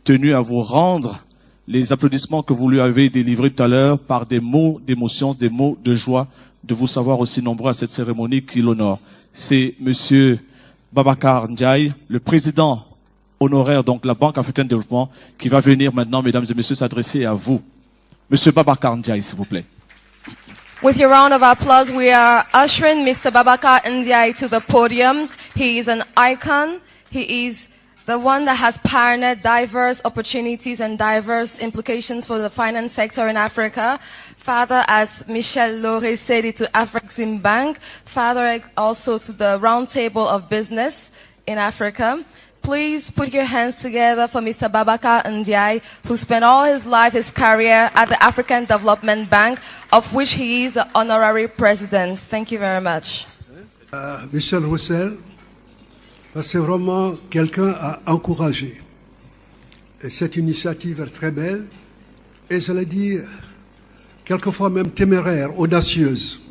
tenu à vous rendre les applaudissements que vous lui avez délivrés tout à l'heure par des mots d'émotion, des mots de joie, de vous savoir aussi nombreux à cette cérémonie qui l'honore. C'est Monsieur Babacar Ndiaye, le président honoraire donc la Banque africaine de développement, qui va venir maintenant, mesdames et messieurs, s'adresser à vous. Monsieur Babacar Ndiaye, s'il vous plaît. With your round of applause, we are ushering Mr. Babacar Ndiaye to the podium. He is an icon. He is the one that has pioneered diverse opportunities and diverse implications for the finance sector in Africa. Father, as Michel Lauré said it to Afrexim Bank, father also to the Round Table of Business in Africa. Please put your hands together for Mr. Babacar Ndiaye, who spent all his life, his career at the African Development Bank, of which he is the honorary president. Thank you very much. Michel Roussel, c'est vraiment quelqu'un à encourager. Et cette initiative est très belle et je l'ai dit, quelquefois même téméraire, audacieuse.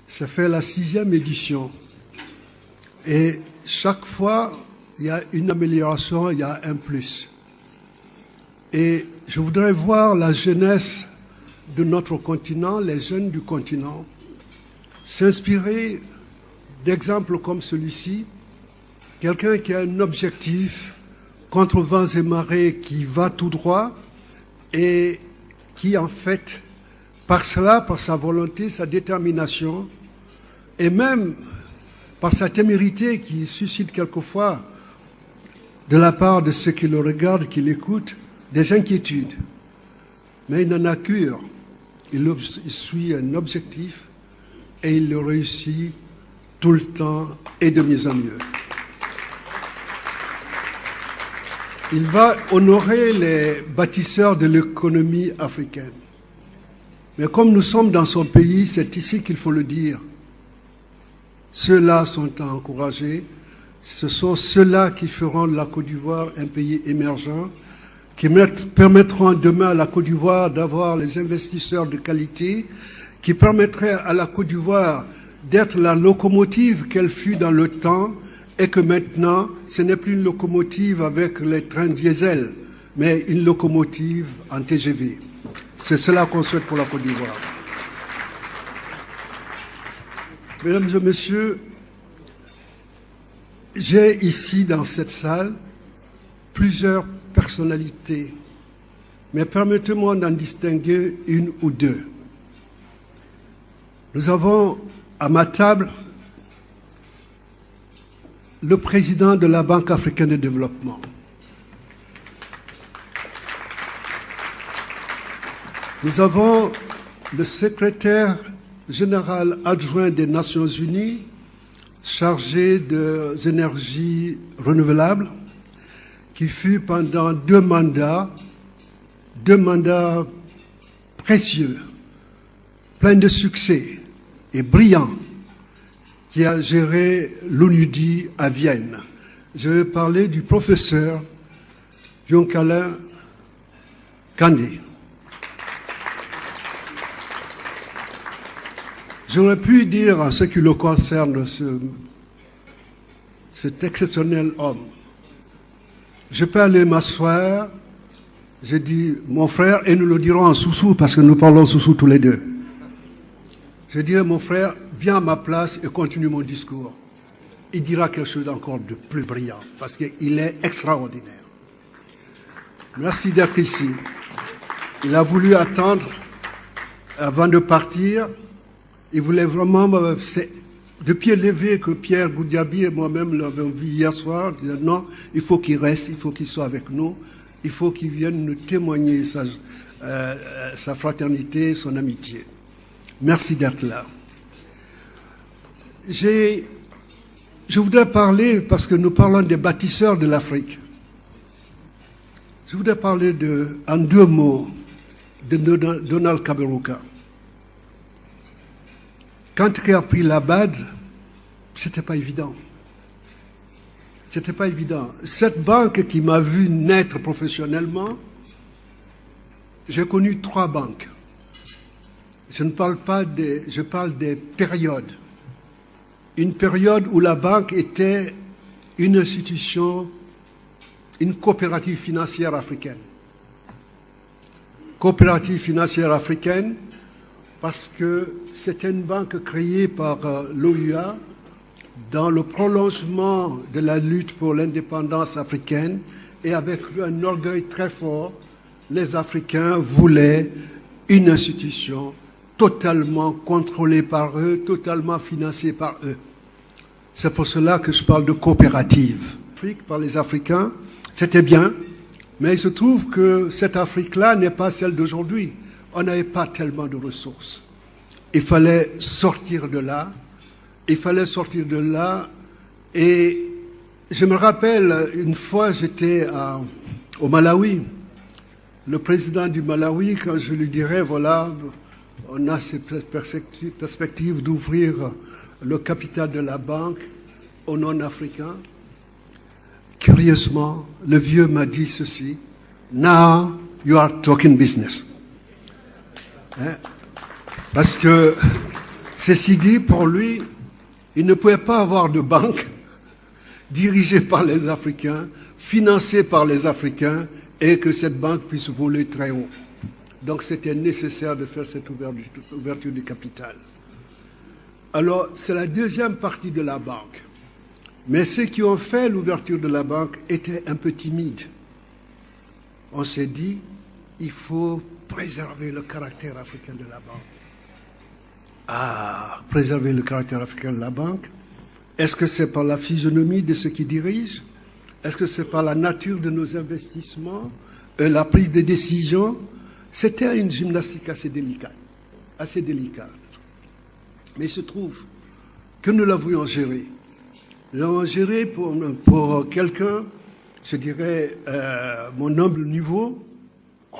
Ça fait la 6e édition et chaque fois, il y a une amélioration, il y a un plus. Et je voudrais voir la jeunesse de notre continent, les jeunes du continent, s'inspirer d'exemples comme celui-ci, quelqu'un qui a un objectif contre vents et marées qui va tout droit et qui en fait, par cela, par sa volonté, sa détermination et même par sa témérité qui suscite quelquefois de la part de ceux qui le regardent, qui l'écoutent, des inquiétudes. Mais il n'en a cure. Il suit un objectif et il le réussit tout le temps et de mieux en mieux. Il va honorer les bâtisseurs de l'économie africaine. Mais comme nous sommes dans son pays, c'est ici qu'il faut le dire. Ceux-là sont à encourager. Ce sont ceux-là qui feront de la Côte d'Ivoire un pays émergent, qui permettront demain à la Côte d'Ivoire d'avoir les investisseurs de qualité, qui permettraient à la Côte d'Ivoire d'être la locomotive qu'elle fut dans le temps et que maintenant, ce n'est plus une locomotive avec les trains diesel, mais une locomotive en TGV. C'est cela qu'on souhaite pour la Côte d'Ivoire. Mesdames et messieurs, j'ai ici dans cette salle plusieurs personnalités, mais permettez-moi d'en distinguer une ou deux. Nous avons à ma table le président de la Banque africaine de développement. Nous avons le secrétaire général adjoint des Nations Unies, chargé des énergies renouvelables, qui fut pendant deux mandats précieux, pleins de succès et brillants, qui a géré l'ONUDI à Vienne. Je vais parler du professeur Yonkala Kandé. J'aurais pu dire en ce qui le concerne cet exceptionnel homme. Je peux aller m'asseoir, j'ai dit mon frère, et nous le dirons en soussou parce que nous parlons soussou tous les deux. Je dirai mon frère, viens à ma place et continue mon discours. Il dira quelque chose d'encore de plus brillant parce qu'il est extraordinaire. Merci d'être ici. Il a voulu attendre avant de partir. Il voulait vraiment, c'est de pied levé que Pierre Goudiaby et moi-même l'avons vu hier soir. Il dit, non, il faut qu'il reste, il faut qu'il soit avec nous, il faut qu'il vienne nous témoigner sa fraternité, son amitié. Merci d'être là. Je voudrais parler, parce que nous parlons des bâtisseurs de l'Afrique, je voudrais parler en deux mots de Donald Kaberuka. Quand il a pris la BAD, c'était pas évident. C'était pas évident. Cette banque qui m'a vu naître professionnellement, j'ai connu 3 banques. Je ne parle pas je parle des périodes. Une période où la banque était une institution une coopérative financière africaine. Coopérative financière africaine parce que c'est une banque créée par l'OUA dans le prolongement de la lutte pour l'indépendance africaine et avec un orgueil très fort, les Africains voulaient une institution totalement contrôlée par eux, totalement financée par eux. C'est pour cela que je parle de coopérative. L'Afrique par les Africains, c'était bien, mais il se trouve que cette Afrique-là n'est pas celle d'aujourd'hui. On n'avait pas tellement de ressources. Il fallait sortir de là. Il fallait sortir de là. Et je me rappelle, une fois, j'étais au Malawi. Le président du Malawi, quand je lui dirais, voilà, on a cette perspective d'ouvrir le capital de la banque aux non-africains. Curieusement, le vieux m'a dit ceci: Now you are talking business. Hein? Parce que, ceci dit, pour lui, il ne pouvait pas avoir de banque dirigée par les Africains, financée par les Africains, et que cette banque puisse voler très haut. Donc c'était nécessaire de faire cette ouverture du capital. Alors, c'est la deuxième partie de la banque. Mais ceux qui ont fait l'ouverture de la banque étaient un peu timides. On s'est dit, il faut préserver le caractère africain de la banque. Ah, préserver le caractère africain de la banque. Est-ce que c'est par la physionomie de ceux qui dirigent? Est-ce que c'est par la nature de nos investissements, la prise de décision? C'était une gymnastique assez délicate. Mais il se trouve que nous l'avons géré. Nous l'avons géré pour quelqu'un, je dirais, mon humble niveau. Oh,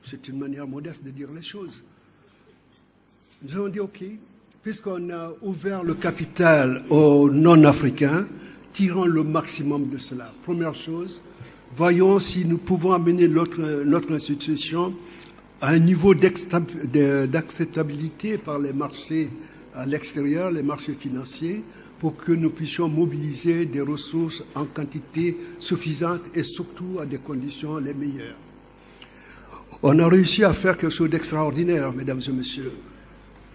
c'est une manière modeste de dire les choses. Nous avons dit, OK, puisqu'on a ouvert le capital aux non-africains, tirons le maximum de cela. Première chose, voyons si nous pouvons amener notre institution à un niveau d'acceptabilité par les marchés à l'extérieur, les marchés financiers, pour que nous puissions mobiliser des ressources en quantité suffisante et surtout à des conditions les meilleures. On a réussi à faire quelque chose d'extraordinaire, mesdames et messieurs.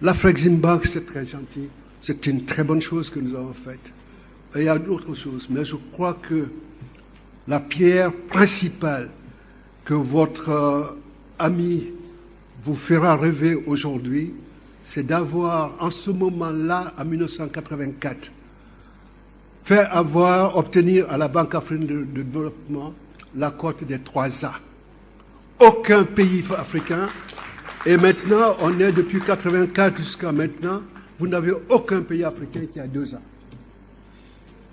L'Afrexim Bank, c'est très gentil. C'est une très bonne chose que nous avons faite. Et il y a d'autres choses, mais je crois que la pierre principale que votre ami vous fera rêver aujourd'hui, c'est d'avoir, en ce moment-là, en 1984, obtenir à la Banque africaine de développement la cote des 3A. Aucun pays africain, et maintenant, on est depuis 1984 jusqu'à maintenant, vous n'avez aucun pays africain qui a 2A.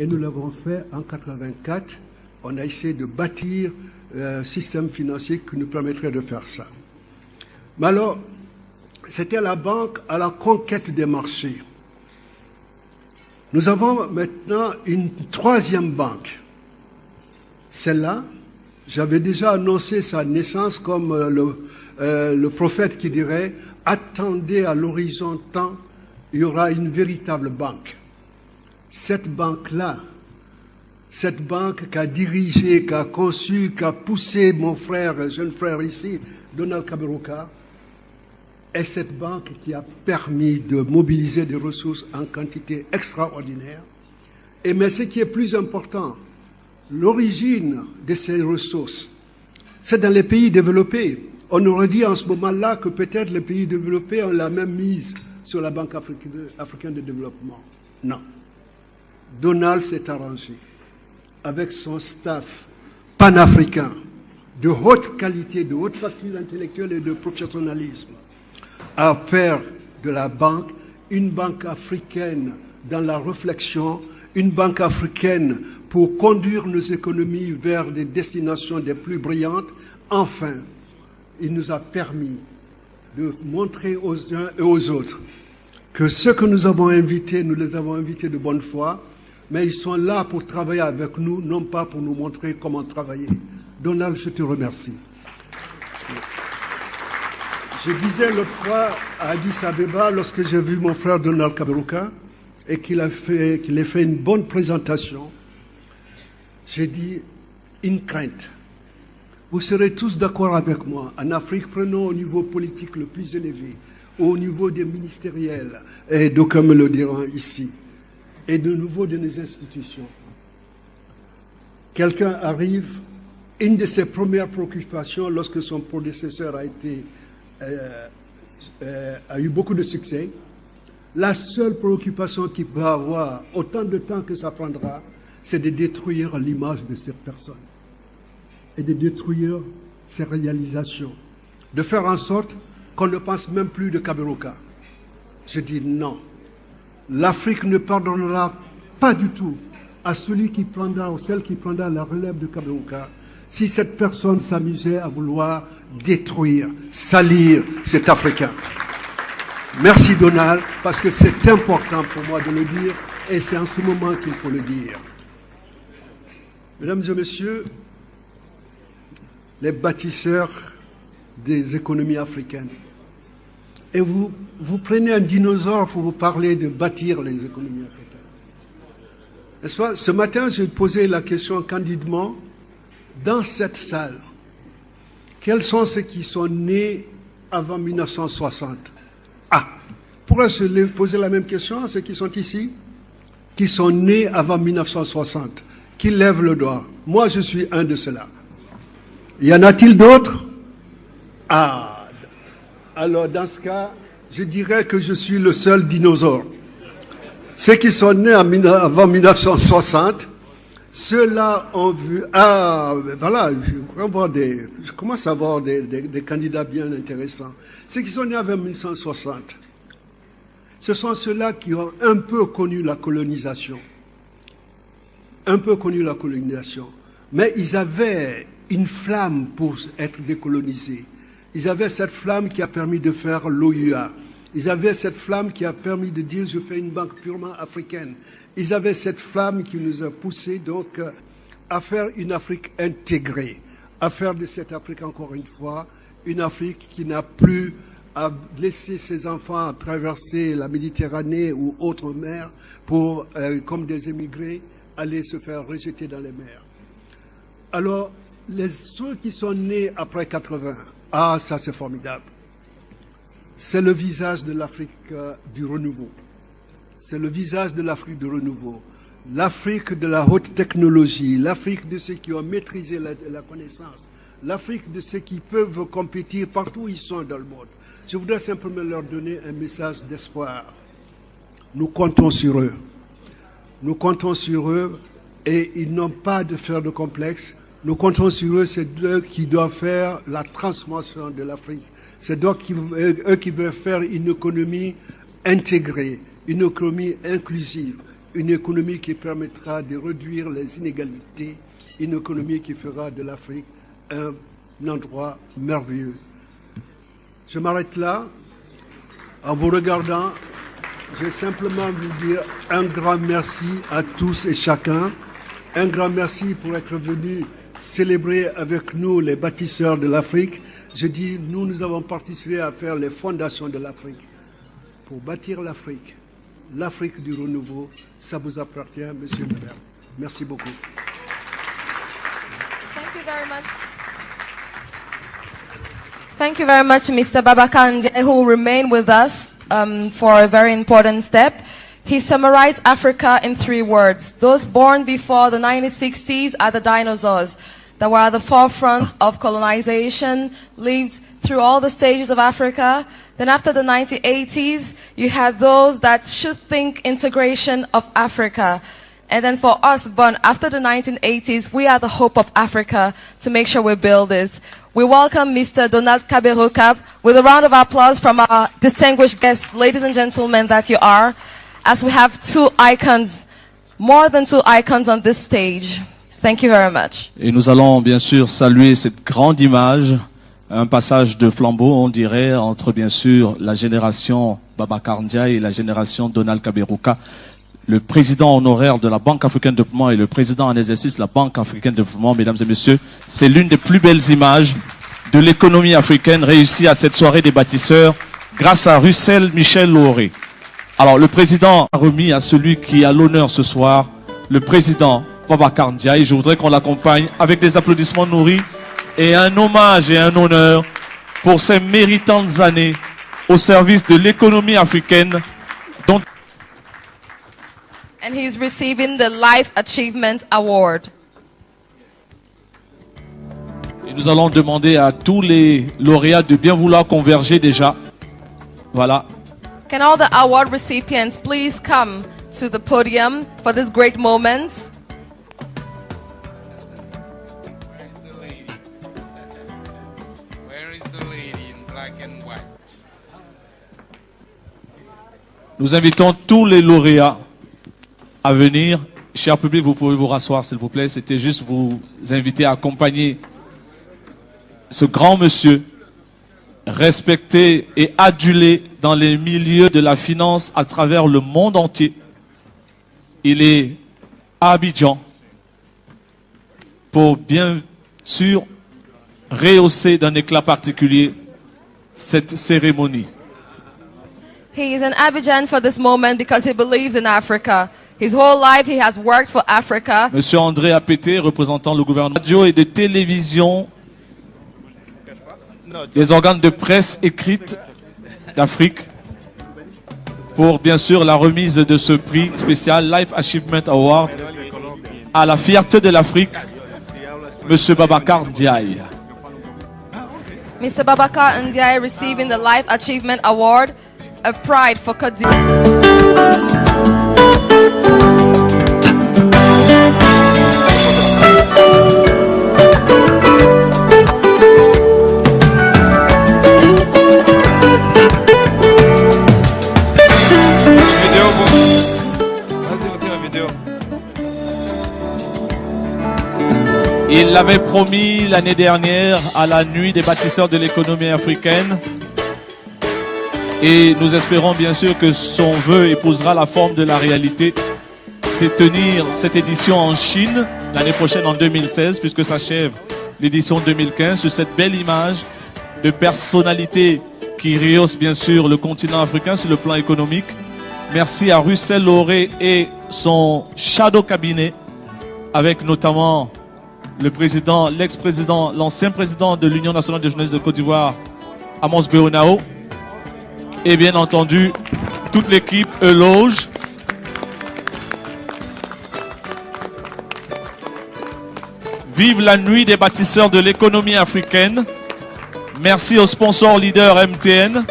Et nous l'avons fait en 1984. On a essayé de bâtir un système financier qui nous permettrait de faire ça. Mais alors, c'était la banque à la conquête des marchés. Nous avons maintenant une troisième banque. Celle-là, j'avais déjà annoncé sa naissance comme le prophète qui dirait « Attendez à l'horizon temps, il y aura une véritable banque ». Cette banque-là, cette banque qu'a dirigé, qu'a conçu, qu'a poussé mon frère, jeune frère ici, Donald Kaberuka, est cette banque qui a permis de mobiliser des ressources en quantité extraordinaire. Mais ce qui est plus important, l'origine de ces ressources, c'est dans les pays développés. On aurait dit en ce moment-là que peut-être les pays développés ont la même mise sur la Banque africaine de développement. Non. Donald s'est arrangé avec son staff panafricain de haute qualité, de haute facture intellectuelle et de professionnalisme à faire de la banque une banque africaine dans la réflexion, une banque africaine pour conduire nos économies vers des destinations des plus brillantes. Enfin, il nous a permis de montrer aux uns et aux autres que ceux que nous avons invités, nous les avons invités de bonne foi, mais ils sont là pour travailler avec nous, non pas pour nous montrer comment travailler. Donald, je te remercie. Je disais l'autre fois à Addis Abeba, lorsque j'ai vu mon frère Donald Kaberuka, et qu'il ait fait une bonne présentation, j'ai dit, une crainte. Vous serez tous d'accord avec moi. En Afrique, prenons au niveau politique le plus élevé, au niveau des ministériels, et d'aucuns me le diront ici, et de nouveau de nos institutions. Quelqu'un arrive, une de ses premières préoccupations lorsque son prédécesseur a eu beaucoup de succès, la seule préoccupation qu'il peut avoir, autant de temps que ça prendra, c'est de détruire l'image de cette personne et de détruire ses réalisations, de faire en sorte qu'on ne pense même plus de Kaberuka. Je dis non. L'Afrique ne pardonnera pas du tout à celui qui prendra ou celle qui prendra la relève de Kaberuka si cette personne s'amusait à vouloir détruire, salir cet Africain. Merci Donald, parce que c'est important pour moi de le dire et c'est en ce moment qu'il faut le dire. Mesdames et messieurs, les bâtisseurs des économies africaines. Et vous prenez un dinosaure pour vous parler de bâtir les économies africaines. N'est-ce pas? Ce matin, j'ai posé la question candidement dans cette salle. Quels sont ceux qui sont nés avant 1960? Ah, pourrais-je poser la même question à ceux qui sont ici, qui sont nés avant 1960, qui lèvent le doigt? Moi, je suis un de ceux-là. Y en a-t-il d'autres? Ah, alors dans ce cas, je dirais que je suis le seul dinosaure. Ceux qui sont nés avant 1960, ceux-là ont vu... Ah, voilà, je commence à avoir des candidats bien intéressants. Ceux qui sont nés avant 1960, ce sont ceux-là qui ont un peu connu la colonisation. Un peu connu la colonisation. Mais ils avaient une flamme pour être décolonisés. Ils avaient cette flamme qui a permis de faire l'OUA. Ils avaient cette flamme qui a permis de dire « je fais une banque purement africaine ». Ils avaient cette flamme qui nous a poussé donc à faire une Afrique intégrée, à faire de cette Afrique, encore une fois, une Afrique qui n'a plus à laisser ses enfants traverser la Méditerranée ou autre mer pour, comme des émigrés, aller se faire rejeter dans les mers. Alors, ceux qui sont nés après 80, ah, ça c'est formidable. C'est le visage de l'Afrique du renouveau. C'est le visage de l'Afrique du renouveau. L'Afrique de la haute technologie, l'Afrique de ceux qui ont maîtrisé la connaissance, l'Afrique de ceux qui peuvent compétir partout où ils sont dans le monde. Je voudrais simplement leur donner un message d'espoir. Nous comptons sur eux. Nous comptons sur eux et ils n'ont pas de faire de complexe. Nous comptons sur eux, c'est eux qui doivent faire la transformation de l'Afrique. C'est eux qui veulent faire une économie intégrée, une économie inclusive, une économie qui permettra de réduire les inégalités, une économie qui fera de l'Afrique un endroit merveilleux. Je m'arrête là. En vous regardant, je vais simplement vous dire un grand merci à tous et chacun. Un grand merci pour être venus célébrer avec nous les bâtisseurs de l'Afrique. Je dis, nous avons participé à faire les fondations de l'Afrique. Pour bâtir l'Afrique, l'Afrique du renouveau, ça vous appartient, monsieur et madame. Merci beaucoup. Thank you very much. Thank you very much, Mr. Babaka Ndiaye, who will remain with us for a very important step. He summarized Africa in 3 words. Those born before the 1960s are the dinosaurs that were at the forefront of colonization, lived through all the stages of Africa. Then after the 1980s, you had those that should think integration of Africa. And then for us born after the 1980s, we are the hope of Africa to make sure we build this. We welcome Mr. Donald Kaberuka with a round of applause from our distinguished guests, ladies and gentlemen that you are, as we have 2 icons, more than 2 icons on this stage. Thank you very much. Et nous allons bien sûr saluer cette grande image, un passage de flambeau, on dirait, entre bien sûr la génération Babaka Ndiaye et la génération Donald Kaberuka, le président honoraire de la Banque africaine de développement et le président en exercice de la Banque africaine de développement. Mesdames et messieurs, c'est l'une des plus belles images de l'économie africaine réussie à cette soirée des bâtisseurs grâce à Russell Michel Lauré. Alors, le président a remis à celui qui a l'honneur ce soir, le président Babacar Ndiaye. Je voudrais qu'on l'accompagne avec des applaudissements nourris et un hommage et un honneur pour ses méritantes années au service de l'économie africaine. Dont... And he is receiving the Life Achievement Award. Et nous allons demander à tous les lauréats de bien vouloir converger déjà. Voilà. Can all the award recipients please come to the podium for this great moment? Where is the lady in black and white? Nous invitons tous les lauréats à venir. Cher public, vous pouvez vous rasseoir s'il vous plaît. C'était juste vous inviter à accompagner ce grand monsieur, respecté et adulé dans les milieux de la finance à travers le monde entier. Il est à Abidjan pour bien sûr rehausser d'un éclat particulier cette cérémonie. He is in Abidjan for this moment because he believes in Africa. His whole life he has worked for Africa. Monsieur André Apété, représentant le gouvernement de radio et de télévision, des organes de presse écrite d'Afrique, pour bien sûr la remise de ce prix spécial Life Achievement Award à la fierté de l'Afrique, Monsieur Babacar Ndiaye. Mr. Babacar Ndiaye receiving the Life Achievement Award, a pride for Côte d'Ivoire. Il l'avait promis l'année dernière à la nuit des bâtisseurs de l'économie africaine. Et nous espérons bien sûr que son vœu épousera la forme de la réalité. C'est tenir cette édition en Chine l'année prochaine en 2016, puisque s'achève l'édition 2015, sur cette belle image de personnalité qui rehausse bien sûr le continent africain sur le plan économique. Merci à Russell Lauré et son shadow cabinet, avec notamment le président, l'ex-président, l'ancien président de l'Union nationale des journalistes de Côte d'Ivoire, Amos Béonao, et bien entendu toute l'équipe Eloge. Vive la nuit des bâtisseurs de l'économie africaine. Merci aux sponsors leaders MTN.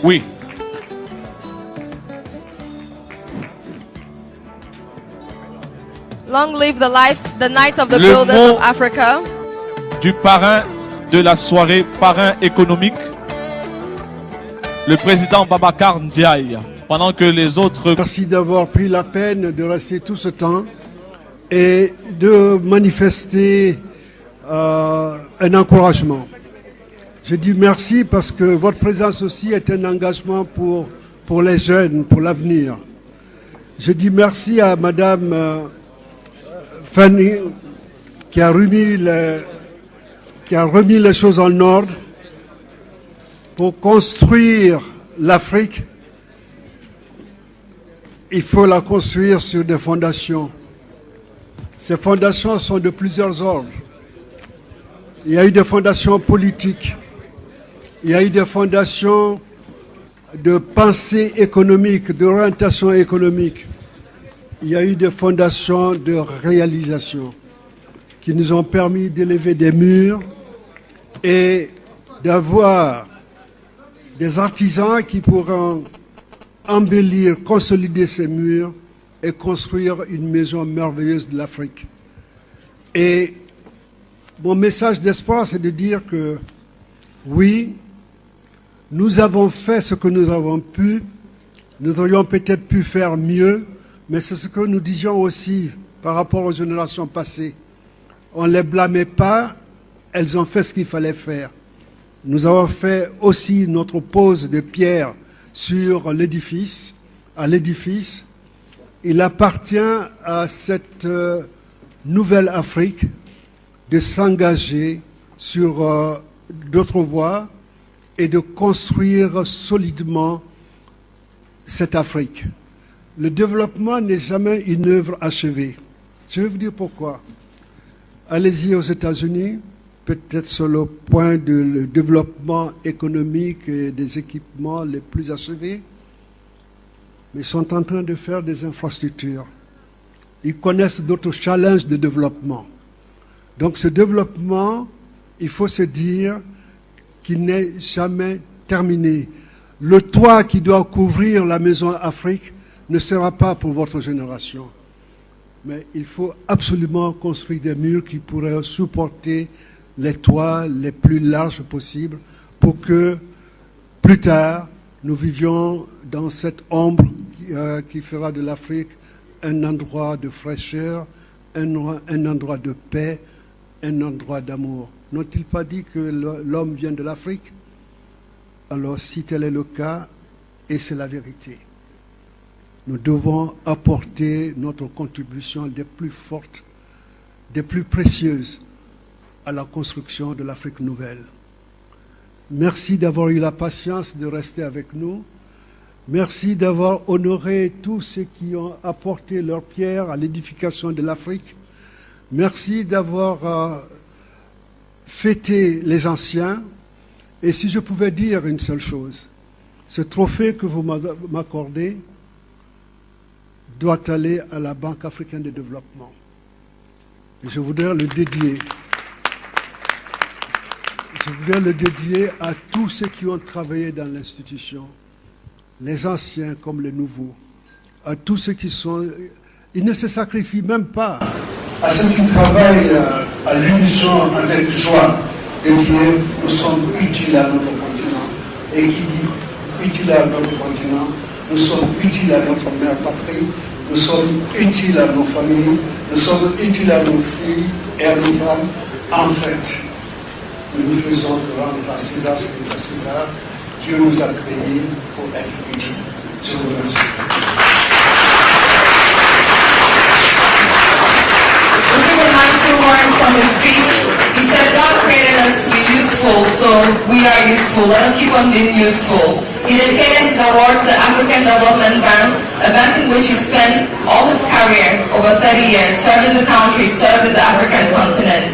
Oui. Long live the Knights of the Builders of Africa. Du parrain de la soirée, parrain économique, le président Babacar Ndiaye, pendant que les autres... Merci d'avoir pris la peine de rester tout ce temps et de manifester un encouragement. Je dis merci parce que votre présence aussi est un engagement pour les jeunes, pour l'avenir. Je dis merci à Madame Fanny qui a remis les choses en ordre pour construire l'Afrique. Il faut la construire sur des fondations. Ces fondations sont de plusieurs ordres. Il y a eu des fondations politiques, il y a eu des fondations de pensée économique, d'orientation économique. Il y a eu des fondations de réalisation qui nous ont permis d'élever des murs et d'avoir des artisans qui pourront embellir, consolider ces murs et construire une maison merveilleuse de l'Afrique. Et mon message d'espoir, c'est de dire que oui, nous avons fait ce que nous avons pu, nous aurions peut-être pu faire mieux, mais c'est ce que nous disions aussi par rapport aux générations passées. On ne les blâmait pas, elles ont fait ce qu'il fallait faire. Nous avons fait aussi notre pose de pierre sur l'édifice, à l'édifice. Il appartient à cette nouvelle Afrique de s'engager sur d'autres voies et de construire solidement cette Afrique. Le développement n'est jamais une œuvre achevée. Je vais vous dire pourquoi. Allez-y aux États-Unis, peut-être sur le point du développement économique et des équipements les plus achevés, mais ils sont en train de faire des infrastructures. Ils connaissent d'autres challenges de développement. Donc ce développement, il faut se dire qu'il n'est jamais terminé. Le toit qui doit couvrir la maison Afrique ne sera pas pour votre génération. Mais il faut absolument construire des murs qui pourraient supporter les toits les plus larges possibles pour que plus tard, nous vivions dans cette ombre qui fera de l'Afrique un endroit de fraîcheur, un endroit de paix, un endroit d'amour. N'ont-ils pas dit que l'homme vient de l'Afrique? Alors, si tel est le cas, et c'est la vérité, nous devons apporter notre contribution des plus fortes, des plus précieuses à la construction de l'Afrique nouvelle. Merci d'avoir eu la patience de rester avec nous. Merci d'avoir honoré tous ceux qui ont apporté leur pierre à l'édification de l'Afrique. Merci d'avoir fêté les anciens. Et si je pouvais dire une seule chose, ce trophée que vous m'accordez doit aller à la Banque africaine de développement. Et je voudrais le dédier. Je voudrais le dédier à tous ceux qui ont travaillé dans l'institution, les anciens comme les nouveaux, à tous ceux qui sont... Ils ne se sacrifient même pas. À ceux qui travaillent à l'unisson avec joie et dire nous sommes utiles à notre continent. Et qui dit utiles à notre continent, nous sommes utiles à notre mère patrie, nous sommes utiles à nos familles, nous sommes utiles à nos filles et à nos femmes. En fait, nous faisons rendre à César ce qui est à César. Dieu nous a créés pour être utiles. Je vous remercie. Two words from his speech. He said, God created us to be useful, so we are useful. Let us keep on being useful. He dedicated his award to the African Development Bank, a bank in which he spent all his career, over 30 years, serving the country, serving the African continent.